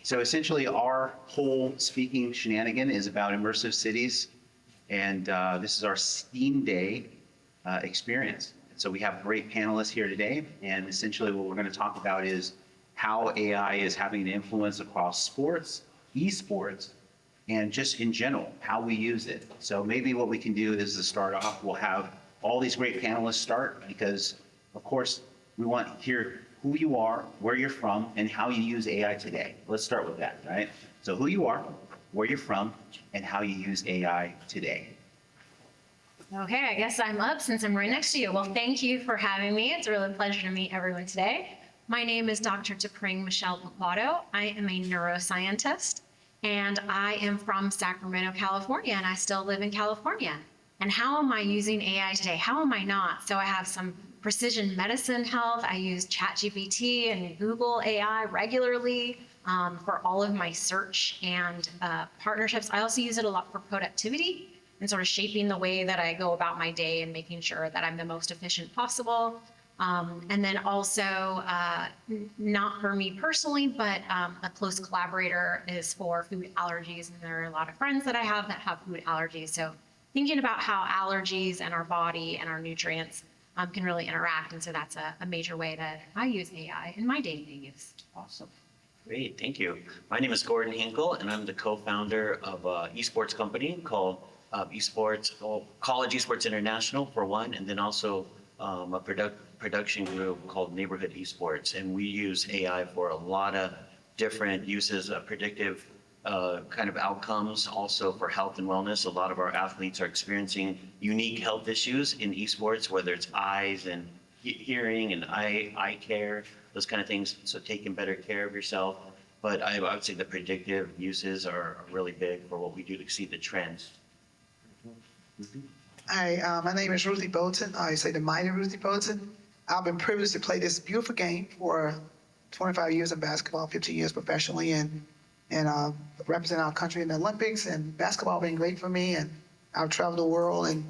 So essentially, our whole speaking shenanigan is about immersive cities, and this is our STEAM Day experience. So we have great panelists here today, and essentially what we're going to talk about is how AI is having an influence across sports, esports, and just in general, how we use it. So maybe what we can do is to start off, we'll have all these great panelists start because, of course, we want to hear who you are, where you're from, and how you use AI today. Let's start with that, right? So who you are, where you're from, and how you use AI today. Okay, I guess I'm up since I'm right next to you. Well, thank you for having me. It's a real pleasure to meet everyone today. My name is Dr. Tepring Michelle Piquado. I am a neuroscientist, and I am from Sacramento, California, and I still live in California. And how am I using AI today? How am I not? So I have some precision medicine health. I use ChatGPT and Google AI regularly for all of my search and partnerships. I also use it a lot for productivity and sort of shaping the way that I go about my day and making sure that I'm the most efficient possible. And then also, not for me personally, but a close collaborator is for food allergies. And there are a lot of friends that I have that have food allergies. So thinking about how allergies and our body and our nutrients can really interact. And so that's a major way that I use AI in my day-to-day use. Awesome. Great, thank you. My name is Gordon Hinkle, and I'm the co-founder of an esports company called College Esports International, for one, and then also a production group called Neighborhood Esports. And we use AI for a lot of different uses of predictive kind of outcomes, also for health and wellness. A lot of our athletes are experiencing unique health issues in esports, whether it's eyes and hearing and eye care, those kind of things. So taking better care of yourself. But I would say the predictive uses are really big for what we do to see the trends. Hi, my name is Ruthie Bolton. I say the mighty Ruthie Bolton. I've been privileged to play this beautiful game for 25 years in basketball, 15 years professionally, and represent our country in the Olympics. And basketball been great for me. And I've traveled the world, and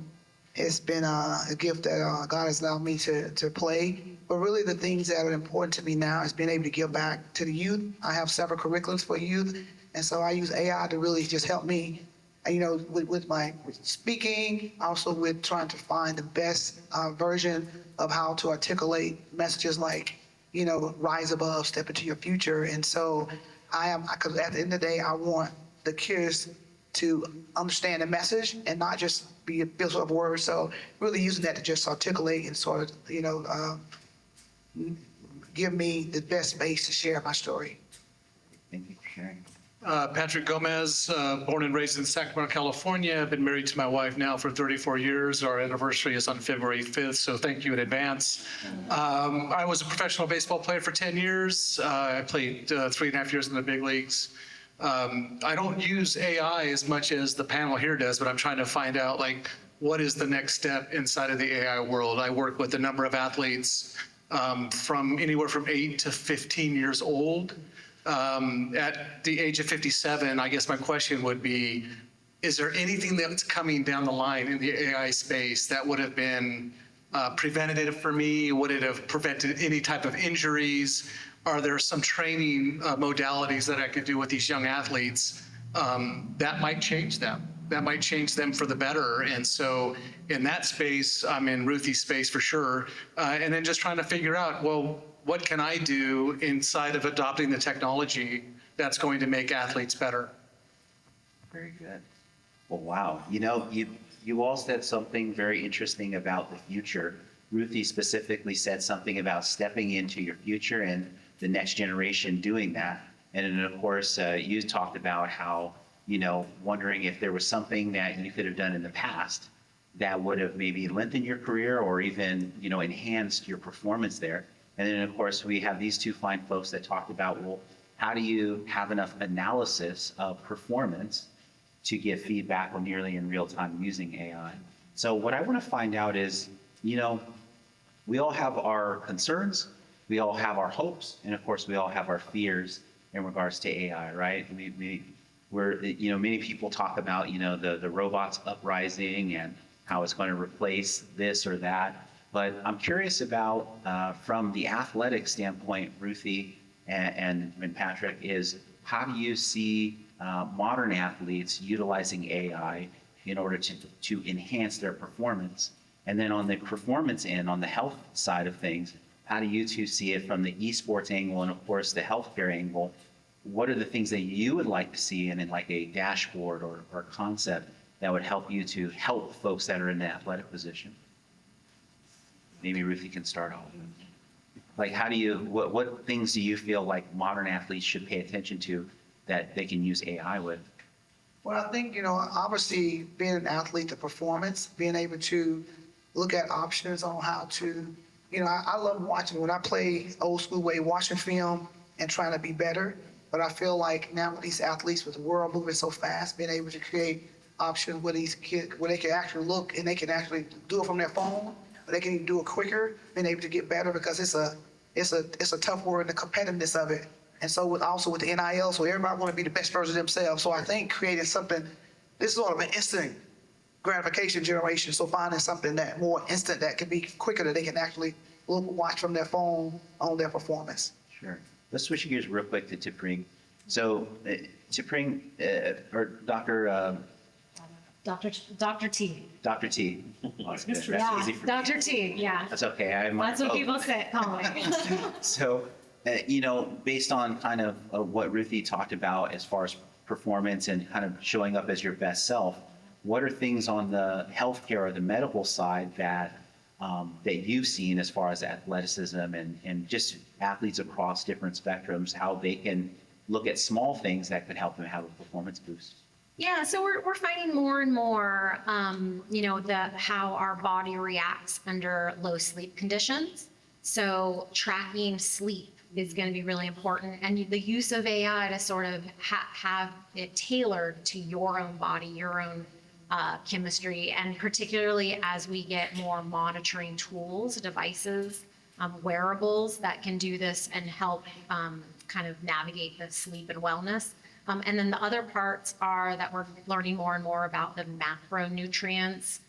it's been a gift that God has allowed me to play. But really, the things that are important to me now is being able to give back to the youth. I have several curriculums for youth, and so I use AI to really just help me, with my speaking, also with trying to find the best version of how to articulate messages like, rise above, step into your future. And so because at the end of the day, I want the kids to understand the message and not just be a built up words. So really using that to just articulate and sort of, give me the best space to share my story. Thank you for sharing. Patrick Gomez, born and raised in Sacramento, California. I've been married to my wife now for 34 years. Our anniversary is on February 5th, so thank you in advance. I was a professional baseball player for 10 years. I played 3.5 years in the big leagues. I don't use AI as much as the panel here does, but I'm trying to find out, what is the next step inside of the AI world. I work with a number of athletes from anywhere from 8 to 15 years old. At the age of 57, I guess my question would be, is there anything that's coming down the line in the AI space that would have been preventative for me? Would it have prevented any type of injuries? Are there some training modalities that I could do with these young athletes that might change them? That might change them for the better. And so in that space, I'm in Ruthie's space for sure. And then just trying to figure out, well, what can I do inside of adopting the technology that's going to make athletes better? Very good. Well, wow. You all said something very interesting about the future. Ruthie specifically said something about stepping into your future and the next generation doing that. And then, of course, you talked about how, wondering if there was something that you could have done in the past that would have maybe lengthened your career or even, enhanced your performance there. And then, of course, we have these two fine folks that talked about, well, how do you have enough analysis of performance to give feedback or nearly in real time using AI? So what I want to find out is, we all have our concerns, we all have our hopes, and of course, we all have our fears in regards to AI, right? Many people talk about, the robots uprising and how it's going to replace this or that. But I'm curious about, from the athletic standpoint, Ruthie and Patrick, is how do you see modern athletes utilizing AI in order to enhance their performance? And then on the performance end, on the health side of things, how do you two see it from the esports angle and of course the healthcare angle? What are the things that you would like to see in like a dashboard or concept that would help you to help folks that are in the athletic position? Maybe Ruthie can start off. Like, what things do you feel like modern athletes should pay attention to that they can use AI with? Well, I think, obviously being an athlete, the performance, being able to look at options on how to, I love watching, when I play old school way, watching film and trying to be better. But I feel like now with these athletes, with the world moving so fast, being able to create options where these kids, where they can actually look and they can actually do it from their phone, or they can even do it quicker, being able to get better because it's a tough word, the competitiveness of it. And so also with the NIL, so everybody want to be the best version of themselves. So I think creating something, this is sort of an instant gratification generation. So finding something that more instant that can be quicker, that they can actually watch from their phone on their performance. Sure. Let's switch gears real quick to Tepring. So Tepring, or Dr. Dr. T. Dr. T. Oh, that's good. That's Yeah, easy for me. Dr. T, yeah. That's okay. That's what people say, call me. So, based on kind of what Ruthie talked about as far as performance and kind of showing up as your best self, what are things on the healthcare or the medical side that you've seen as far as athleticism and just athletes across different spectrums, how they can look at small things that could help them have a performance boost? Yeah, so we're finding more and more, how our body reacts under low sleep conditions. So tracking sleep is going to be really important, and the use of AI to sort of have it tailored to your own body, your own chemistry, and particularly as we get more monitoring tools, devices, wearables that can do this and help kind of navigate the sleep and wellness. And then the other parts are that we're learning more and more about the macronutrients.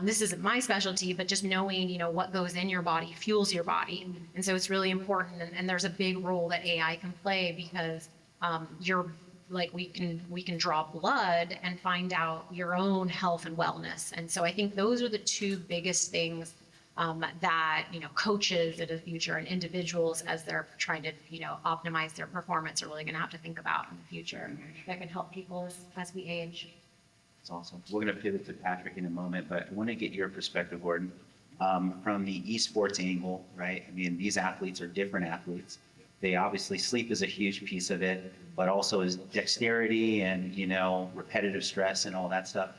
This isn't my specialty, but just knowing, what goes in your body fuels your body. And so it's really important. And there's a big role that AI can play because we can draw blood and find out your own health and wellness. And so I think those are the two biggest things that coaches in the future and individuals as they're trying to optimize their performance are really going to have to think about in the future that can help people as we age. That's awesome. We're going to pivot to Patrick in a moment, but I want to get your perspective, Gordon, from the esports angle, right? I mean, these athletes are different athletes. They obviously, sleep is a huge piece of it, but also is dexterity and repetitive stress and all that stuff.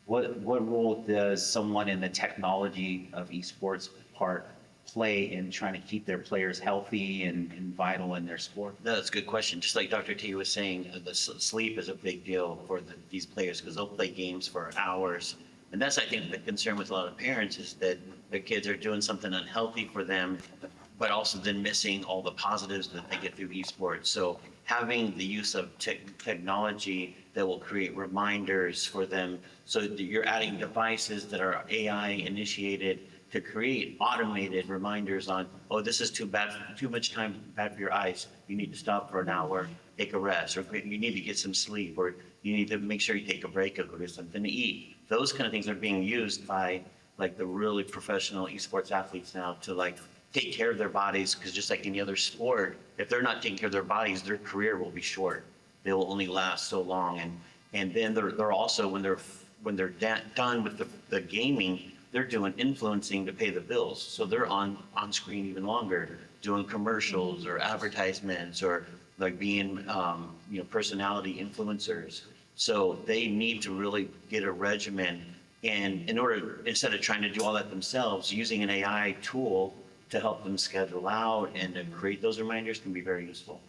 What role does someone in the technology of esports part play in trying to keep their players healthy and vital in their sport? That's a good question. Just like Dr. T was saying, the sleep is a big deal for these players because they'll play games for hours. And that's, I think, the concern with a lot of parents is that their kids are doing something unhealthy for them, but also then missing all the positives that they get through esports. So having the use of technology that will create reminders for them, so that you're adding devices that are AI initiated to create automated reminders on, oh, this is too much time bad for your eyes. You need to stop for an hour, take a rest, or you need to get some sleep, or you need to make sure you take a break or go get something to eat. Those kind of things are being used by the really professional esports athletes now to take care of their bodies, because just like any other sport, if they're not taking care of their bodies, their career will be short. They will only last so long. And then they're also, when they're done with the gaming, they're doing influencing to pay the bills. So they're on screen even longer, doing commercials or advertisements or being personality influencers. So they need to really get a regimen. And instead of trying to do all that themselves, using an AI tool to help them schedule out and to create those reminders can be very useful.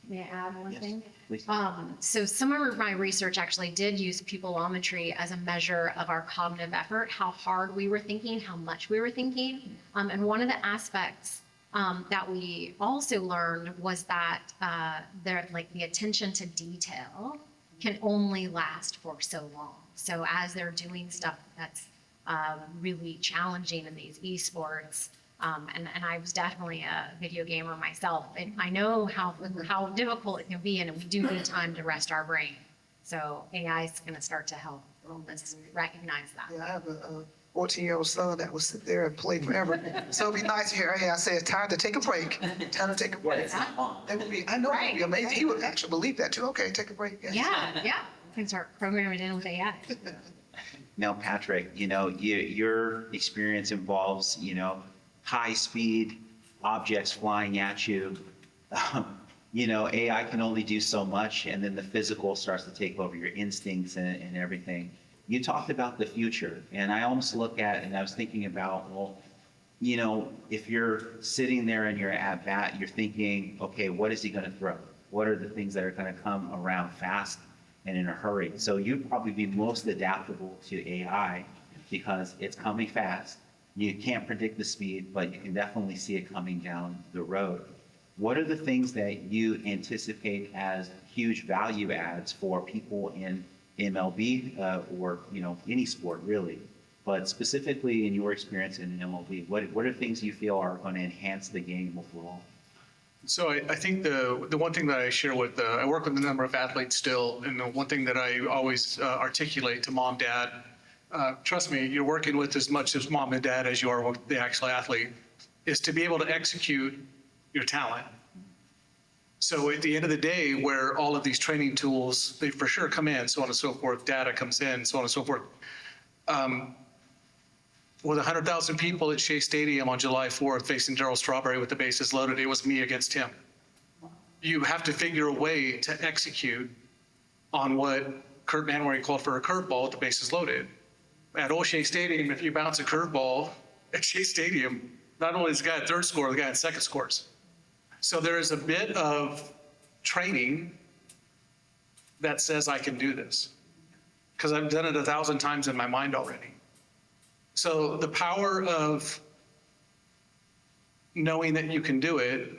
May I add one Yes, thing? please. So some of my research actually did use pupillometry as a measure of our cognitive effort, how hard we were thinking, how much we were thinking. And one of the aspects that we also learned was that the attention to detail can only last for so long. So as they're doing stuff that's really challenging in these esports, And I was definitely a video gamer myself. And I know how difficult it can be, and we do need time to rest our brain. So AI is going to start to help us recognize that. Yeah, I have a 14-year-old son that will sit there and play forever. So it'd be nice to hear, hey, I say it's time to take a break. Time to take a break. That would be, I know, it would be amazing. He would actually believe that too. Okay, take a break. Yes. Yeah. We can start programming it in with AI. Now, Patrick, your experience involves, high-speed objects flying at you. AI can only do so much, and then the physical starts to take over your instincts and everything. You talked about the future, and I almost look at, and I was thinking about, well, if you're sitting there and you're at bat, you're thinking, okay, what is he going to throw? What are the things that are going to come around fast and in a hurry? So you'd probably be most adaptable to AI because it's coming fast. You can't predict the speed, but you can definitely see it coming down the road. What are the things that you anticipate as huge value adds for people in MLB or any sport really, but specifically in your experience in MLB? What are things you feel are going to enhance the game overall? So I think the one thing that I share with, I work with a number of athletes still, and the one thing that I always articulate to mom, dad, trust me, you're working with as much as mom and dad as you are with the actual athlete, is to be able to execute your talent. So at the end of the day, where all of these training tools, they for sure come in, so on and so forth, data comes in, so on and so forth. With 100,000 people at Shea Stadium on July 4th facing Darryl Strawberry with the bases loaded, it was me against him. You have to figure a way to execute on what Kurt Manwaring called for a curveball with the bases loaded. At old Shea Stadium, if you bounce a curveball at Shea Stadium, not only is the guy at third score, the guy at second scores. So there is a bit of training that says I can do this because I've done it 1,000 times in my mind already. So the power of knowing that you can do it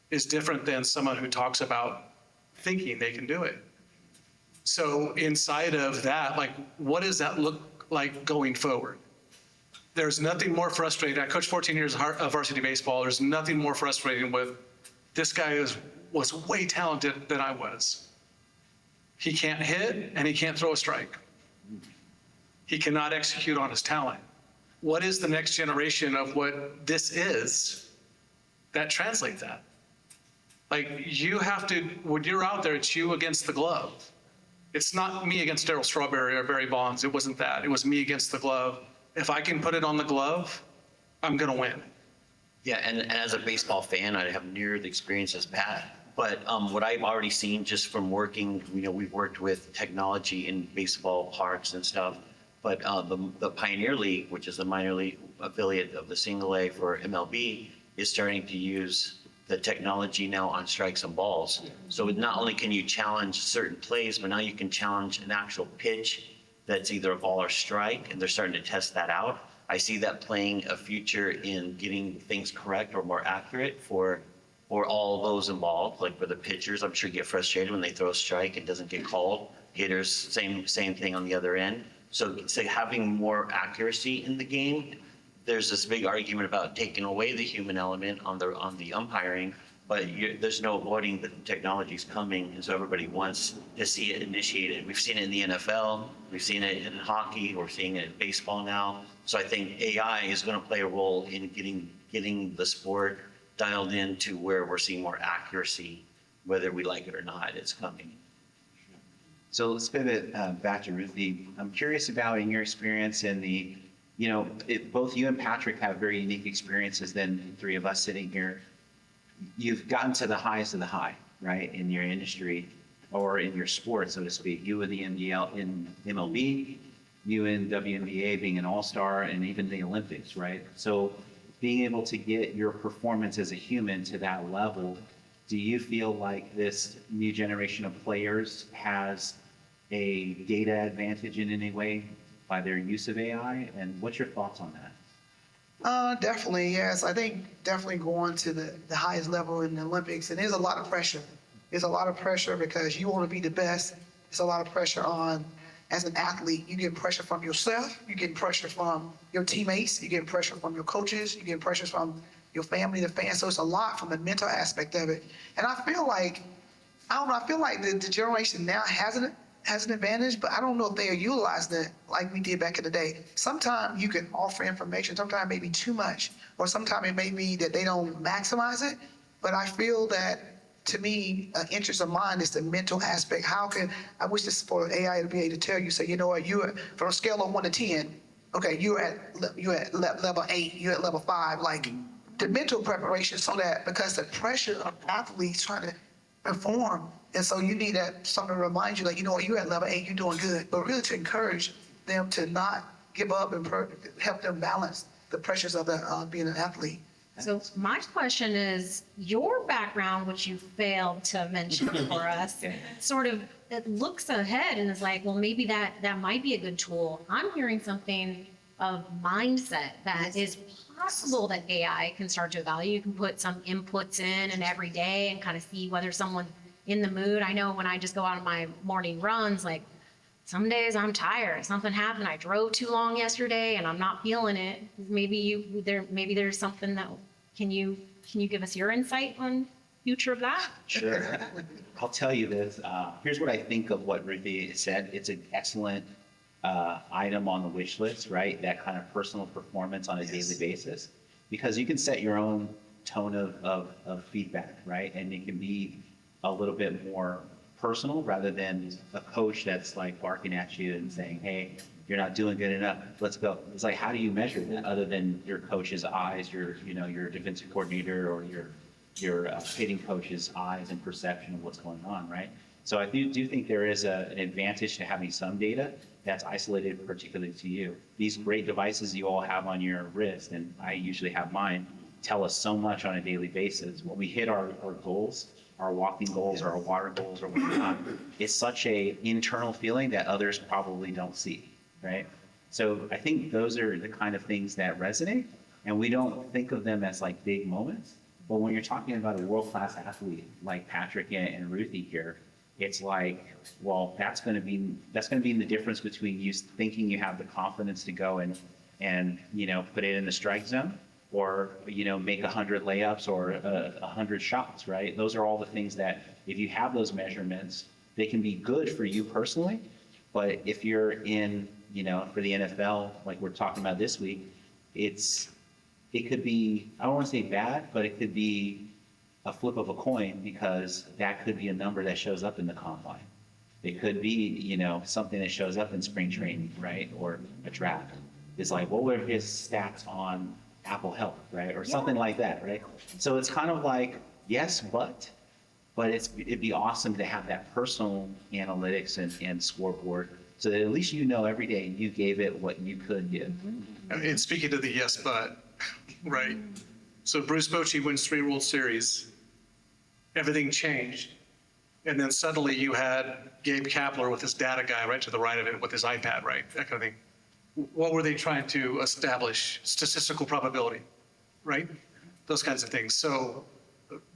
is different than someone who talks about thinking they can do it. So inside of that, like, what does that look like going forward? There's nothing more frustrating. I coached 14 years of varsity baseball. There's nothing more frustrating with this guy was way talented than I was. He can't hit and he can't throw a strike. He cannot execute on his talent. What is the next generation of what this is that translates that? Like, you have to, when you're out there, it's you against the glove. It's not me against Darryl Strawberry or Barry Bonds. It wasn't that. It was me against the glove. If I can put it on the glove, I'm going to win. Yeah, and as a baseball fan, I have near the experience as Pat. But what I've already seen just from working, we've worked with technology in baseball parks and stuff. But the Pioneer League, which is the minor league affiliate of the single A for MLB, is starting to use the technology now on strikes and balls. So not only can you challenge certain plays, but now you can challenge an actual pitch that's either a ball or strike, and they're starting to test that out. I see that playing a future in getting things correct or more accurate for all those involved. Like for the pitchers, I'm sure get frustrated when they throw a strike, it doesn't get called. Hitters, same thing on the other end. So having more accuracy in the game, there's this big argument about taking away the human element on the umpiring, but there's no avoiding the technology's coming, and so everybody wants to see it initiated. We've seen it in the NFL, we've seen it in hockey, we're seeing it in baseball now. So I think AI is going to play a role in getting the sport dialed in to where we're seeing more accuracy, whether we like it or not, it's coming. So let's pivot back to Ruthie. I'm curious about, in your experience in the, both you and Patrick have very unique experiences than the three of us sitting here. You've gotten to the highest of the high, right, in your industry or in your sport, so to speak. You in the MLB, you in WNBA being an all-star, and even the Olympics, right? So being able to get your performance as a human to that level, do you feel like this new generation of players has a data advantage in any way by their use of AI? And what's your thoughts on that? Definitely, yes. I think definitely going to the highest level in the Olympics, and there's a lot of pressure. There's a lot of pressure because you want to be the best. There's a lot of pressure on as an athlete, you get pressure from yourself, you get pressure from your teammates, you get pressure from your coaches, you get pressure from your family, the fans. So it's a lot from the mental aspect of it. And I feel like, I don't know, I feel like the generation now has an advantage, but I don't know if they are utilizing it like we did back in the day. Sometimes you can offer information, sometimes it may be too much, or sometimes it may be that they don't maximize it. But I feel that, to me, an interest of mine is the mental aspect. I wish this for AI to be able to tell you, say, you know what, you're, from a scale of 1 to 10, okay, you're at level 8, you're at level 5, like the mental preparation, so that, because the pressure of athletes trying to perform, and so you need that, something to remind you, like, you know what, you're at level 8, you're doing good, but really to encourage them to not give up and help them balance the pressures of being an athlete. So my question is, your background, which you failed to mention for us, sort of, it looks ahead and is like, well, maybe that might be a good tool. I'm hearing something of mindset that is possible that AI can start to evaluate. You can put some inputs in and every day and kind of see whether someone's in the mood. I know when I just go out on my morning runs, like some days I'm tired, something happened, I drove too long yesterday and I'm not feeling it. Maybe there's something that, can you give us your insight on future of that? Sure. I'll tell you this. Here's what I think of what Ruthie said. It's an excellent item on the wish list, right? That kind of personal performance on a daily basis, because you can set your own tone of feedback, right? And it can be a little bit more personal rather than a coach that's like barking at you and saying, hey, you're not doing good enough, let's go. It's like, how do you measure that other than your coach's eyes, your defensive coordinator or your hitting coach's eyes and perception of what's going on, right? So I do think there is an advantage to having some data that's isolated particularly to you. These great devices you all have on your wrist, and I usually have mine, tell us so much on a daily basis. When we hit our goals, our walking goals, our water goals, or whatnot, it's such a internal feeling that others probably don't see, right? So I think those are the kind of things that resonate, and we don't think of them as like big moments. But when you're talking about a world-class athlete like Patrick and Ruthie here, it's like, well, that's going to be the difference between you thinking you have the confidence to go and put it in the strike zone, or make 100 layups or 100 shots, right? Those are all the things that, if you have those measurements, they can be good for you personally. But if you're in, for the NFL, like we're talking about this week, it could be, I don't want to say bad, but it could be a flip of a coin, because that could be a number that shows up in the combine. It could be, something that shows up in spring training, right? Or a draft. It's like, what were his stats on Apple Health, right? Or something like that, right? So it's kind of like, yes, but it'd be awesome to have that personal analytics and scoreboard, so that at least every day you gave it what you could give. And speaking to the yes, but, right? So Bruce Bochy wins 3 World Series. Everything changed. And then suddenly you had Gabe Kapler with his data guy right to the right of it with his iPad, right? That kind of thing. What were they trying to establish? Statistical probability, right? Those kinds of things. So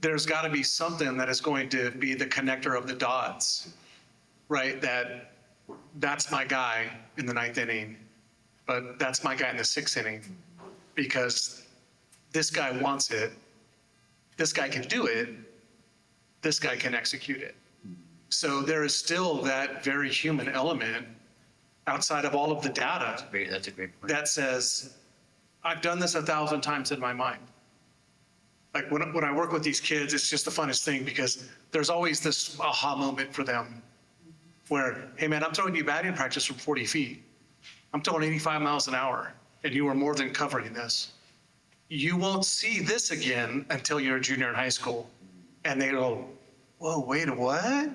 there's got to be something that is going to be the connector of the dots, right? That's my guy in the 9th inning, but that's my guy in the 6th inning, because this guy wants it, this guy can do it, this guy can execute it. So there is still that very human element outside of all of the data That's a great point. that says, I've done this 1,000 times in my mind. Like when I work with these kids, it's just the funnest thing, because there's always this aha moment for them where, hey man, I'm throwing you batting practice from 40 feet. I'm throwing 85 miles an hour, and you are more than covering this. You won't see this again until you're a junior in high school. And they go, whoa, wait, what?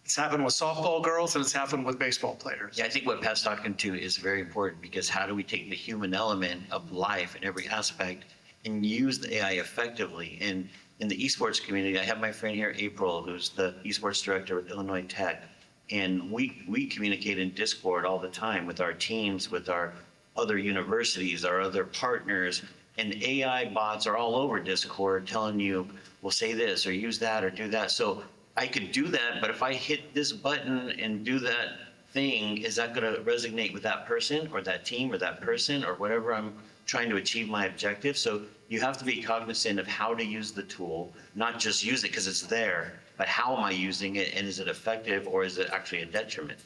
It's happened with softball girls, and it's happened with baseball players. Yeah, I think what Pat's talking to is very important, because how do we take the human element of life in every aspect and use the AI effectively? And in the esports community, I have my friend here, April, who's the esports director with Illinois Tech. And we communicate in Discord all the time with our teams, with our other universities, our other partners. And AI bots are all over Discord telling you, well, say this or use that or do that. So I could do that, but if I hit this button and do that thing, is that going to resonate with that person or that team or that person or whatever I'm trying to achieve my objective? So you have to be cognizant of how to use the tool, not just use it because it's there, but how am I using it, and is it effective or is it actually a detriment?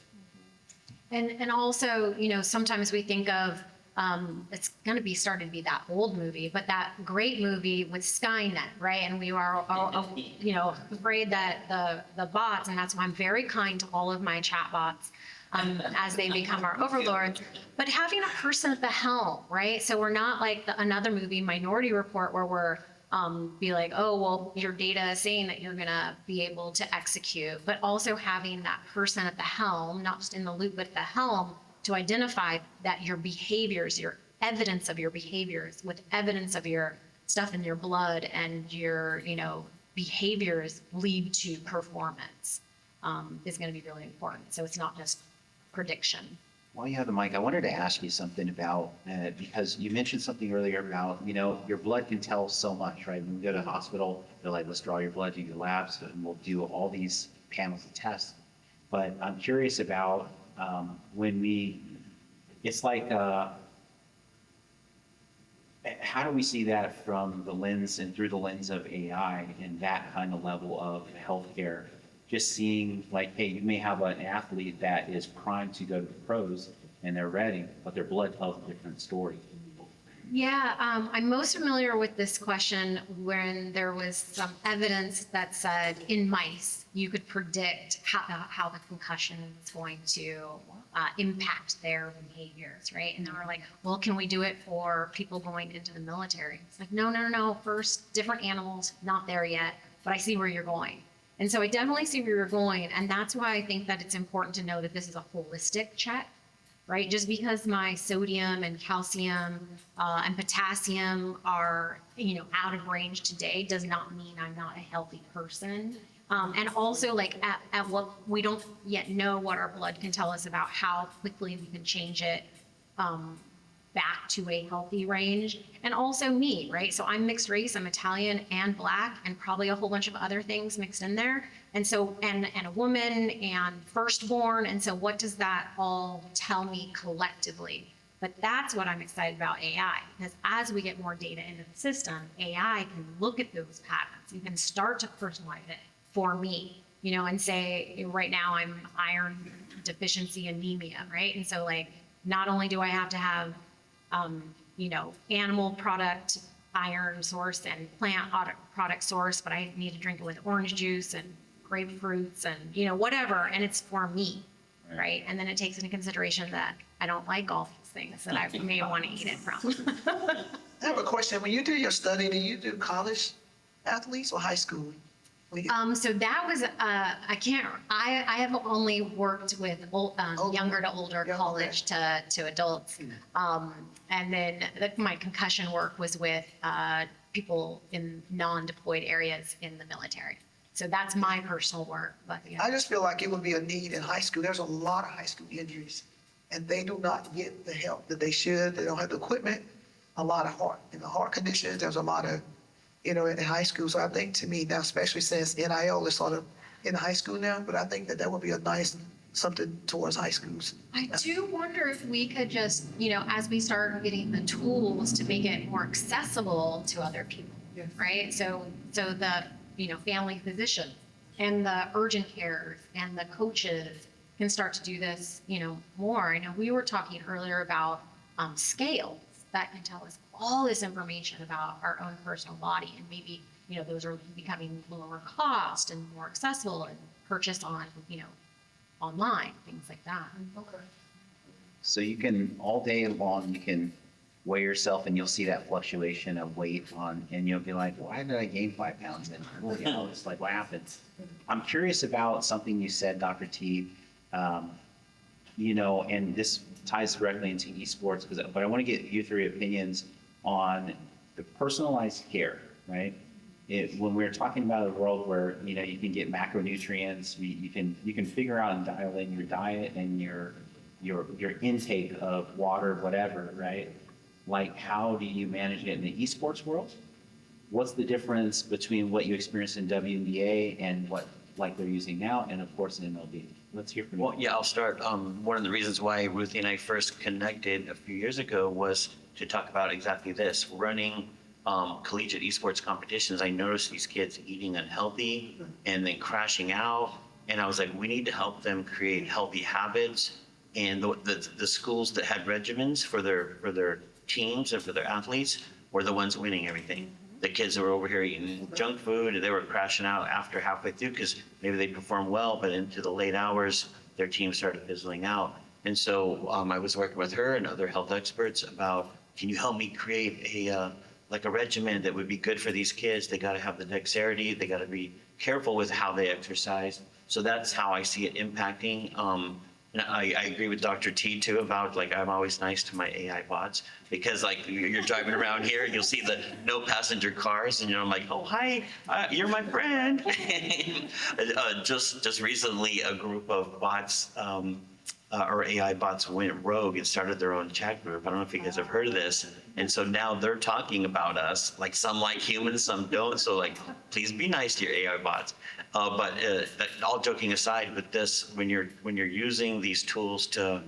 And also, sometimes we think of, it's going to be starting to be that old movie, but that great movie with Skynet, right? And we are, afraid that the bots, and that's why I'm very kind to all of my chat bots as they become our overlords, but having a person at the helm, right? So we're not like another movie, Minority Report, where we're be like, oh, well, your data is saying that you're going to be able to execute, but also having that person at the helm, not just in the loop, but at the helm, to identify that your behaviors, your evidence of your behaviors, with evidence of your stuff in your blood and your, behaviors lead to performance, is going to be really important. So it's not just prediction. While you have the mic, I wanted to ask you something about, because you mentioned something earlier about, your blood can tell so much, right? When we go to the hospital, they're like, let's draw your blood, do your labs, and we'll do all these panels of tests. But I'm curious about it's like, how do we see that from the lens and through the lens of AI and that kind of level of healthcare? Just seeing like, hey, you may have an athlete that is primed to go to the pros and they're ready, but their blood tells a different story. Yeah, I'm most familiar with this question when there was some evidence that said in mice, you could predict how the concussion is going to impact their behaviors, right? And they were like, well, can we do it for people going into the military? It's like, no. First, different animals, not there yet, but I see where you're going. And so I definitely see where you're going. And that's why I think that it's important to know that this is a holistic check, right? Just because my sodium and calcium and potassium are, out of range today does not mean I'm not a healthy person. And also like at what we don't yet know what our blood can tell us about how quickly we can change it back to a healthy range. And also me, right? So I'm mixed race, I'm Italian and Black, and probably a whole bunch of other things mixed in there. And so, and a woman and firstborn. And so what does that all tell me collectively? But that's what I'm excited about AI, because as we get more data into the system, AI can look at those patterns. You can start to personalize it for me, and say, right now I'm iron deficiency anemia, right? And so like, not only do I have to have animal product iron source and plant product source, but I need to drink it with orange juice and grapefruits and, whatever. And it's for me, right? And then it takes into consideration that I don't like all these things that I may want to eat it from. I have a question. When you do your study, do you do college athletes or high school? So that was, I have only worked with younger to older, college to adults. And then my concussion work was with people in non-deployed areas in the military. So that's my personal work, but yeah. I just feel like it would be a need in high school. There's a lot of high school injuries, and they do not get the help that they should. They don't have the equipment. A lot of heart conditions. There's a lot of, in high school. So I think to me now, especially since NIL is sort of in high school now, but I think that would be a nice something towards high schools. I do wonder if we could just, as we start getting the tools to make it more accessible to other people, Yes. right? So the, family physicians and the urgent cares and the coaches can start to do this, more. I know we were talking earlier about scales that can tell us all this information about our own personal body, and maybe, those are becoming lower cost and more accessible and purchased on, online, things like that. Okay. So you can, all day long, you can weigh yourself and you'll see that fluctuation of weight and you'll be like, why did I gain 5 pounds? And it's like, what happened? I'm curious about something you said, Dr. T, and this ties directly into esports, but I want to get you 3 opinions on the personalized care, right? When we're talking about a world where, you can get macronutrients, you can figure out and dial in your diet and your intake of water, whatever, right? Like, how do you manage it in the esports world? What's the difference between what you experience in WNBA and what like they're using now, and of course in MLB. Let's hear from you. Well, yeah, I'll start. One of the reasons why Ruthie and I first connected a few years ago was to talk about exactly this. Running collegiate esports competitions, I noticed these kids eating unhealthy and then crashing out. And I was like, we need to help them create healthy habits. And the schools that had regimens for their teams and for their athletes were the ones winning everything. The kids that were over here eating junk food, and they were crashing out after halfway through because maybe they performed well, but into the late hours, their team started fizzling out. And so I was working with her and other health experts about, can you help me create a like a regimen that would be good for these kids? They got to have the dexterity. They got to be careful with how they exercise. So that's how I see it impacting. And I agree with Dr. T too about, like, I'm always nice to my AI bots because, like, you're driving around here and you'll see the no passenger cars and I'm like, oh, hi, you're my friend. Just recently, a group of bots or AI bots went rogue and started their own chat group. I don't know if you guys have heard of this. And so now they're talking about us, like some like humans, some don't. So like, please be nice to your AI bots. But all joking aside, with this, when you're using these tools to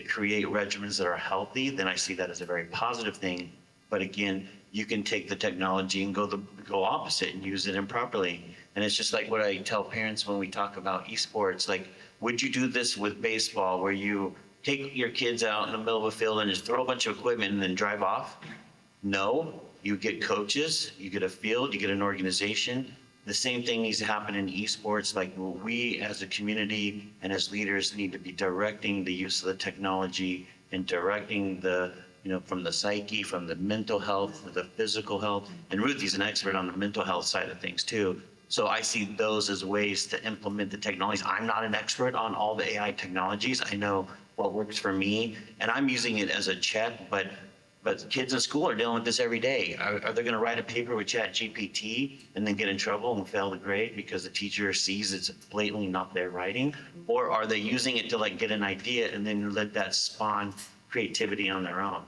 create regimens that are healthy, then I see that as a very positive thing. But again, you can take the technology and go opposite and use it improperly. And it's just like what I tell parents when we talk about esports, like, would you do this with baseball where you take your kids out in the middle of a field and just throw a bunch of equipment and then drive off? No, you get coaches, you get a field, you get an organization. The same thing needs to happen in esports. Like, we as a community and as leaders need to be directing the use of the technology and directing the, from the psyche, from the mental health, the physical health. And Ruthie's an expert on the mental health side of things too. So I see those as ways to implement the technologies. I'm not an expert on all the AI technologies. I know what works for me, and I'm using it as a check, but kids in school are dealing with this every day. Are they going to write a paper with ChatGPT and then get in trouble and fail the grade because the teacher sees it's blatantly not their writing? Or are they using it to like get an idea and then let that spawn creativity on their own?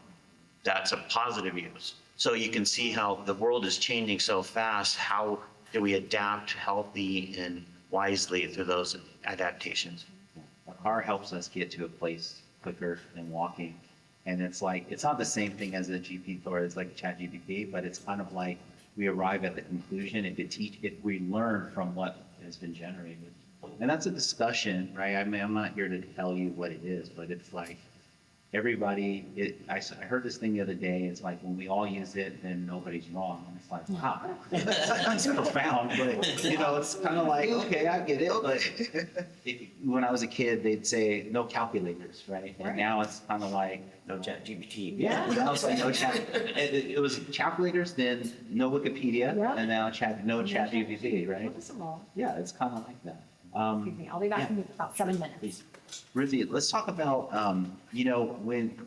That's a positive use. So you can see how the world is changing so fast. How do we adapt healthy and wisely through those adaptations? A car helps us get to a place quicker than walking. And it's like, it's not the same thing as a GP or it's like ChatGPT, but it's kind of like we arrive at the conclusion if we learn from what has been generated. And that's a discussion, right? I mean, I'm not here to tell you what it is, but it's like everybody, I heard this thing the other day, it's like when we all use it, then nobody's wrong. And it's like, wow, that's profound, but it's kind of like, okay, I get it. But when I was a kid, they'd say no calculators, right? And now it's kind of like, No ChatGPT. yeah, now it's like no chat. It was calculators, then no Wikipedia, and now no ChatGPT, right? Yeah, it's kind of like that. Excuse me, I'll be back in about 7 minutes. Please. Ruthie, let's talk about, when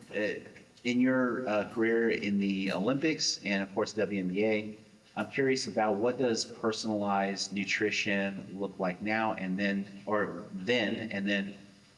in your career in the Olympics and of course WNBA, I'm curious about what does personalized nutrition look like now and then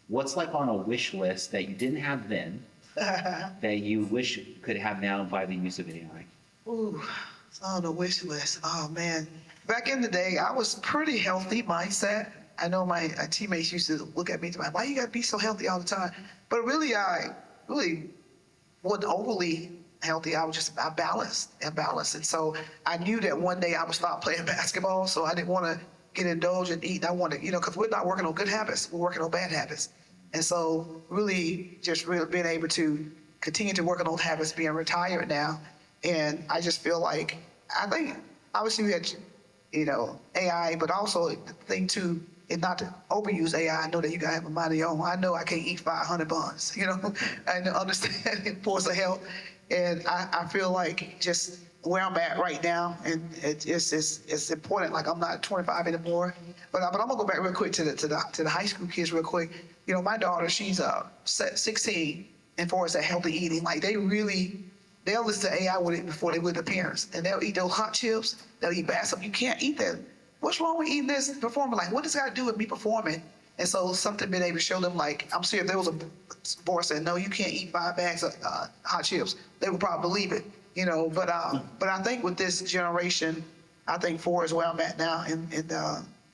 what's like on a wish list that you didn't have then that you wish could have now by the use of AI? Ooh, it's on the wish list. Oh man, back in the day, I was pretty healthy mindset. I know my teammates used to look at me and say, why you gotta be so healthy all the time? But really, I wasn't overly healthy. I balanced. And so I knew that one day I would stop playing basketball. So I didn't want to get indulged and eat. I wanted, because we're not working on good habits. We're working on bad habits. And so really being able to continue to work on those habits, being retired now. And I just feel like, I think obviously we had, AI, but also the thing too, is not to overuse AI. I know that you guys have a mind of your own. I know I can't eat 500 buns, I understand the importance of health. And I feel like just where I'm at right now, and it's important. Like, I'm not 25 anymore, but I'm gonna go back real quick to the high school kids real quick. My daughter, she's 16, and for us at healthy eating, like they'll listen to AI with it before they with their parents, and they'll eat those hot chips. They'll eat bad stuff. You can't eat that. What's wrong with eating this performing? Like, what does that got to do with me performing? And so something being able to show them, like, I'm sure if there was a board saying, no, you can't eat 5 bags of hot chips, they would probably believe it, But I think with this generation, I think 4 is where I'm at now in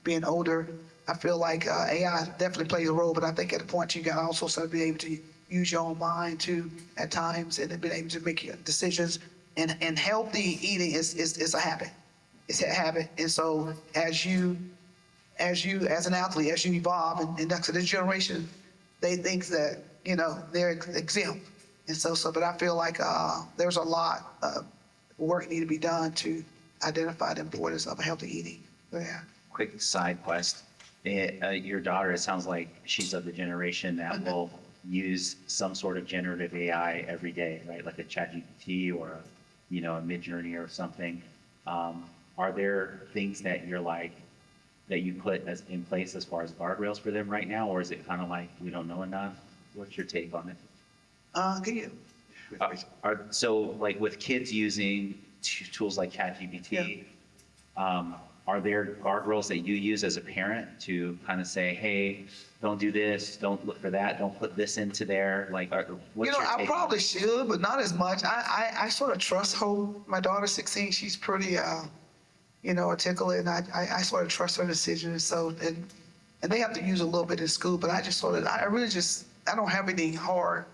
being older, I feel like AI definitely plays a role, but I think at a point you got also sort of be able to use your own mind too at times and be able to make your decisions. And healthy eating is a habit. It's a habit. And so as an athlete, as you evolve, and next to this generation, they think that, they're exempt. And but I feel like there's a lot of work need to be done to identify the importance of healthy eating. Yeah. Quick side quest. Your daughter, it sounds like she's of the generation that will use some sort of generative AI every day, right? Like a ChatGPT or a Midjourney or something. Are there things that you put in place as far as guardrails for them right now, or is it kind of like we don't know enough? What's your take on it? Can you? So like with kids using tools like ChatGPT, are there guardrails that you use as a parent to kind of say, hey, don't do this, don't look for that, don't put this into there? Like, what's your I take probably should, but not as much. I sort of trust her. My daughter's 16. She's pretty, articulate, and I sort of trust her decisions. So, and they have to use a little bit in school, but I don't have any hard,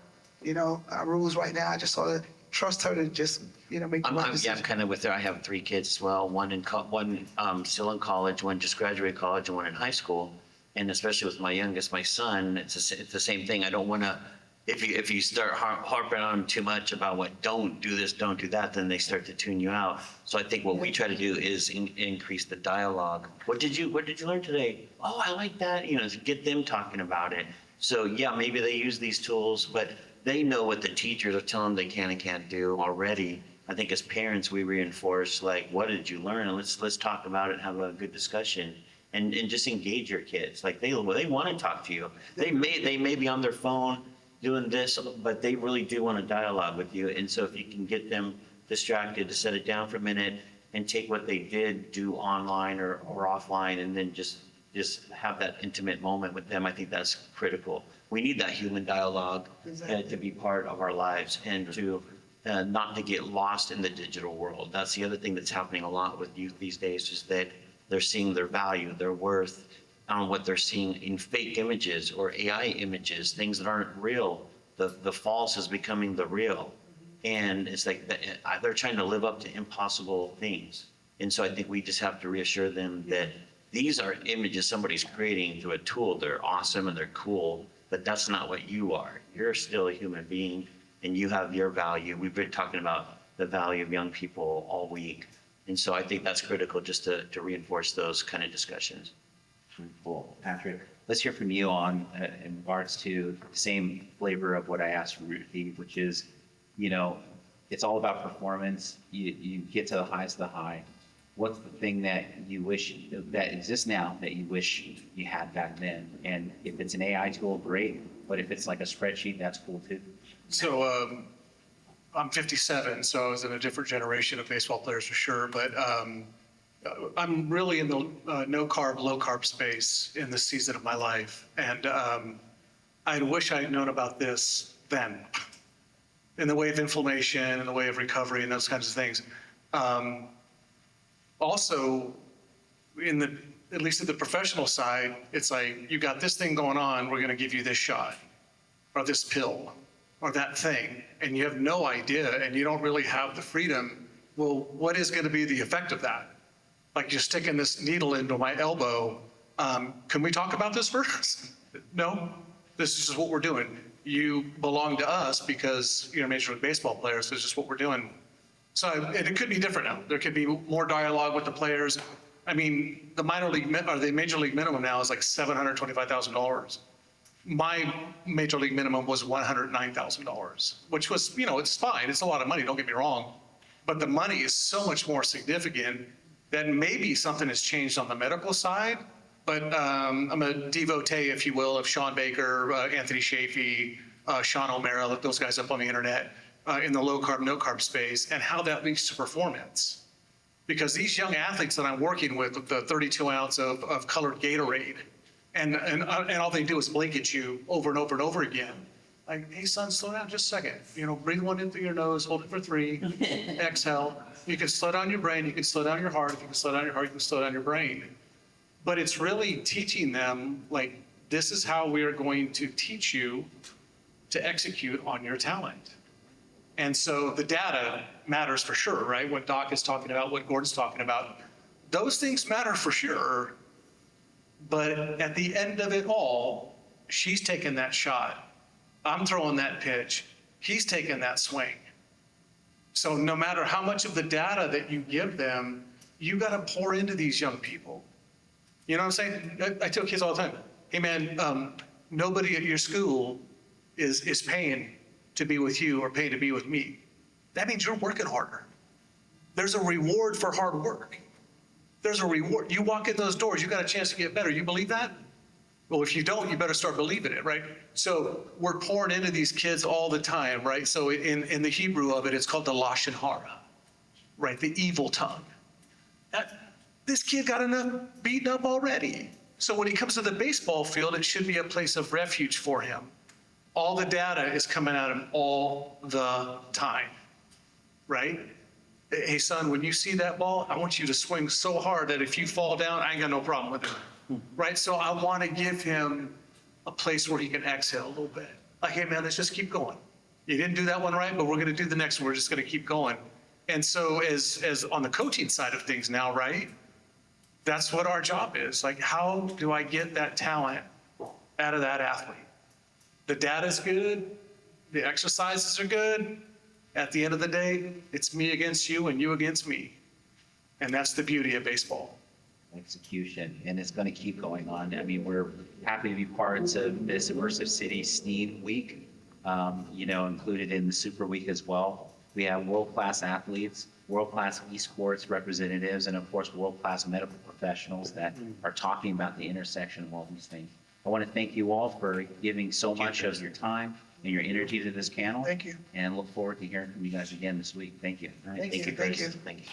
rules right now. I just sort of trust her to just, make the right decision. I'm kind of with her. I have 3 kids as well. One still in college, one just graduated college, and one in high school. And especially with my youngest, my son, it's the same thing. I don't want to. If you start harping on them too much about don't do this, don't do that, then they start to tune you out. So I think what we try to do is increase the dialogue. What did you learn today? Oh, I like that. Get them talking about it. So yeah, maybe they use these tools, but they know what the teachers are telling them they can and can't do already. I think as parents, we reinforce what did you learn? And let's talk about it and have a good discussion. And just engage your kids. Like they want to talk to you. They may be on their phone doing this, but they really do want to dialogue with you. And so if you can get them distracted, to set it down for a minute and take what they did do online or offline, and then just have that intimate moment with them, I think that's critical. We need that human dialogue to be part of our lives, and to not to get lost in the digital world. That's the other thing that's happening a lot with youth these days, is that they're seeing their value, their worth on what they're seeing in fake images or AI images, things that aren't real. The false is becoming the real. And it's like they're trying to live up to impossible things. And so I think we just have to reassure them that these are images somebody's creating through a tool. They're awesome and they're cool, but that's not what you are. You're still a human being, and you have your value. We've been talking about the value of young people all week. And so I think that's critical, just to reinforce those kind of discussions. Cool. Patrick, let's hear from you on in regards to the same flavor of what I asked Ruthie, which is, it's all about performance. You get to the highest of the high. What's the thing that you wish that exists now that you wish you had back then? And if it's an AI tool, great. But if it's like a spreadsheet, that's cool too. So I'm 57, so I was in a different generation of baseball players for sure. But I'm really in the no carb, low carb space in this season of my life. And I wish I had known about this then, in the way of inflammation, in the way of recovery and those kinds of things. Also, at least at the professional side, it's like, you got this thing going on, we're gonna give you this shot, or this pill, or that thing, and you have no idea, and you don't really have the freedom. Well, what is gonna be the effect of that? Like, you're sticking this needle into my elbow. Can we talk about this first? No, this is just what we're doing. You belong to us because you're Major League Baseball players. This is just what we're doing. So it could be different now. There could be more dialogue with the players. I mean, the major league minimum now is like $725,000. My major league minimum was $109,000, which was, it's fine. It's a lot of money, don't get me wrong. But the money is so much more significant that maybe something has changed on the medical side. But I'm a devotee, if you will, of Sean Baker, Anthony Chafee, Sean O'Mara, look those guys up on the internet, in the low carb, no carb space, and how that leads to performance. Because these young athletes that I'm working with the 32 ounce of colored Gatorade, and all they do is blink at you over and over and over again. Like, hey son, slow down just a second. Breathe one in through your nose, hold it for 3, exhale. You can slow down your brain, you can slow down your heart. If you can slow down your heart, you can slow down your brain. but it's really teaching them, like, this is how we are going to teach you to execute on your talent. And so the data matters for sure, right? What Doc is talking about, what Gordon's talking about, those things matter for sure. But at the end of it all, she's taking that shot. I'm throwing that pitch. He's taking that swing. So no matter how much of the data that you give them, you got to pour into these young people. You know what I'm saying? I tell kids all the time, hey man, nobody at your school is paying to be with you or paying to be with me. That means you're working harder. There's a reward for hard work. There's a reward. You walk in those doors, you got a chance to get better. You believe that? Well, if you don't, you better start believing it, right? So we're pouring into these kids all the time, right? So in the Hebrew of it, it's called the Lashon Hara, right? The evil tongue. This kid got enough beaten up already. So when he comes to the baseball field, it should be a place of refuge for him. All the data is coming at him all the time, right? Hey, son, when you see that ball, I want you to swing so hard that if you fall down, I ain't got no problem with it, right? So I want to give him a place where he can exhale a little bit. Like, hey, man, let's just keep going. You didn't do that one right, but we're going to do the next one. We're just going to keep going. And so as on the coaching side of things now, right? That's what our job is. Like, how do I get that talent out of that athlete? The data's good. The exercises are good. At the end of the day, it's me against you and you against me. And that's the beauty of baseball. Execution, and it's going to keep going on. I mean, we're happy to be parts of this Immersive City SNEAD Week, included in the Super Week as well. We have world-class athletes, world-class esports representatives, and of course, world-class medical professionals that are talking about the intersection of all these things. I want to thank you all for giving so much of your time and your energy to this panel. Thank you. And look forward to hearing from you guys again this week. Thank you. Thank you. Thank you.